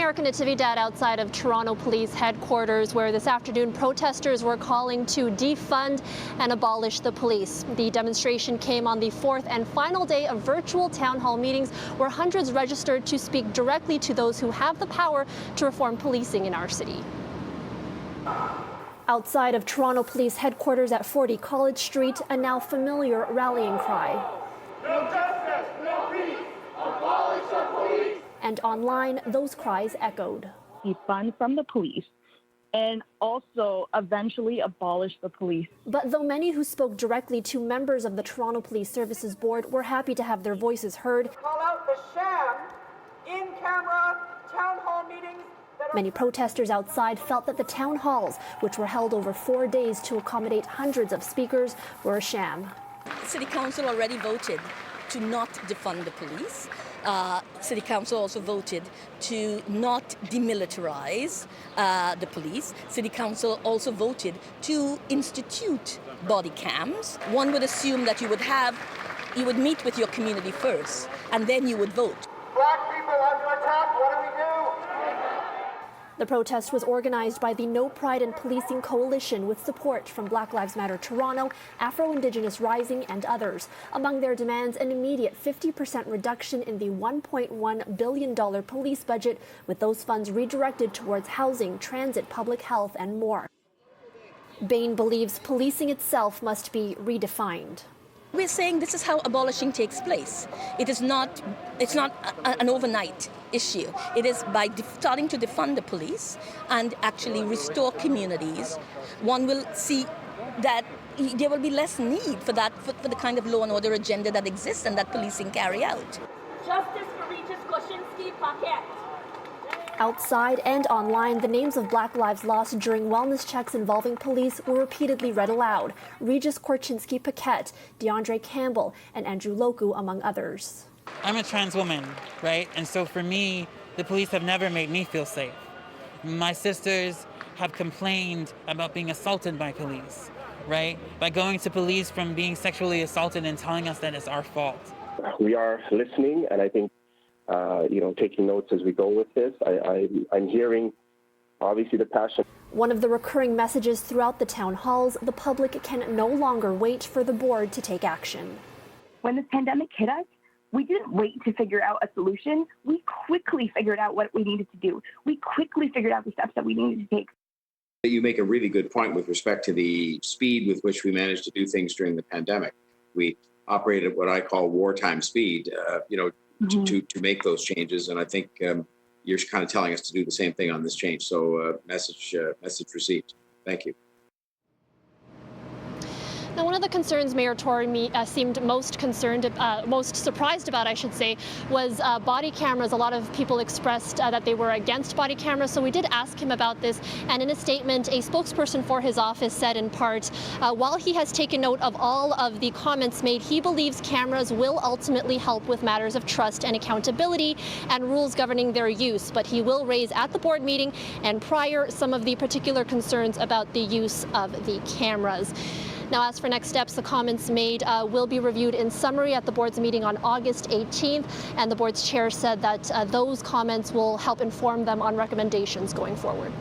American Natividad outside of Toronto Police Headquarters, where this afternoon protesters were calling to defund and abolish the police. The demonstration came on the fourth and final day of virtual town hall meetings, where hundreds registered to speak directly to those who have the power to reform policing in our city. Outside of Toronto Police Headquarters at 40 College Street, a now familiar rallying cry. No justice, no peace, abolish the police. And online, those cries echoed. Defund from the police and also eventually abolish the police. But though many who spoke directly to members of the Toronto Police Services Board were happy to have their voices heard, call out the sham in-camera town hall meetings. Many protesters outside felt that the town halls, which were held over 4 days to accommodate hundreds of speakers, were a sham. City Council already voted to not defund the police. City Council also voted to not demilitarize the police. City Council also voted to institute body cams. One would assume that you would meet with your community first, and then you would vote. Black people under attack, what do we do? The protest was organized by the No Pride in Policing Coalition with support from Black Lives Matter Toronto, Afro-Indigenous Rising, and others. Among their demands, an immediate 50% reduction in the $1.1 billion police budget, with those funds redirected towards housing, transit, public health, and more. Bain believes policing itself must be redefined. We're saying this is how abolishing takes place. It's not an overnight issue. It is by starting to defund the police and actually restore communities. One will see that there will be less need for the kind of law and order agenda that exists and that policing carry out. Justice for Regis Koshinsky Paquette. Outside and online, the names of Black lives lost during wellness checks involving police were repeatedly read aloud. Regis Korchinski Paquette, DeAndre Campbell, and Andrew Loku, among others. I'm a trans woman, right? And so for me, the police have never made me feel safe. My sisters have complained about being assaulted by police, right? By going to police from being sexually assaulted and telling us that it's our fault. We are listening, and I think taking notes as we go with this. I'm hearing, obviously, the passion. One of the recurring messages throughout the town halls, the public can no longer wait for the board to take action. When this pandemic hit us, we didn't wait to figure out a solution. We quickly figured out what we needed to do. We quickly figured out the steps that we needed to take. You make a really good point with respect to the speed with which we managed to do things during the pandemic. We operated at what I call wartime speed, to make those changes. And I think you're kind of telling us to do the same thing on this change. So message received. Thank you. Now, one of the concerns Mayor Tory seemed most surprised about, I should say, was body cameras. A lot of people expressed that they were against body cameras, so we did ask him about this. And in a statement, a spokesperson for his office said in part, while he has taken note of all of the comments made, he believes cameras will ultimately help with matters of trust and accountability and rules governing their use. But he will raise at the board meeting and prior some of the particular concerns about the use of the cameras. Now, as for next steps, the comments made will be reviewed in summary at the board's meeting on August 18th, and the board's chair said that those comments will help inform them on recommendations going forward.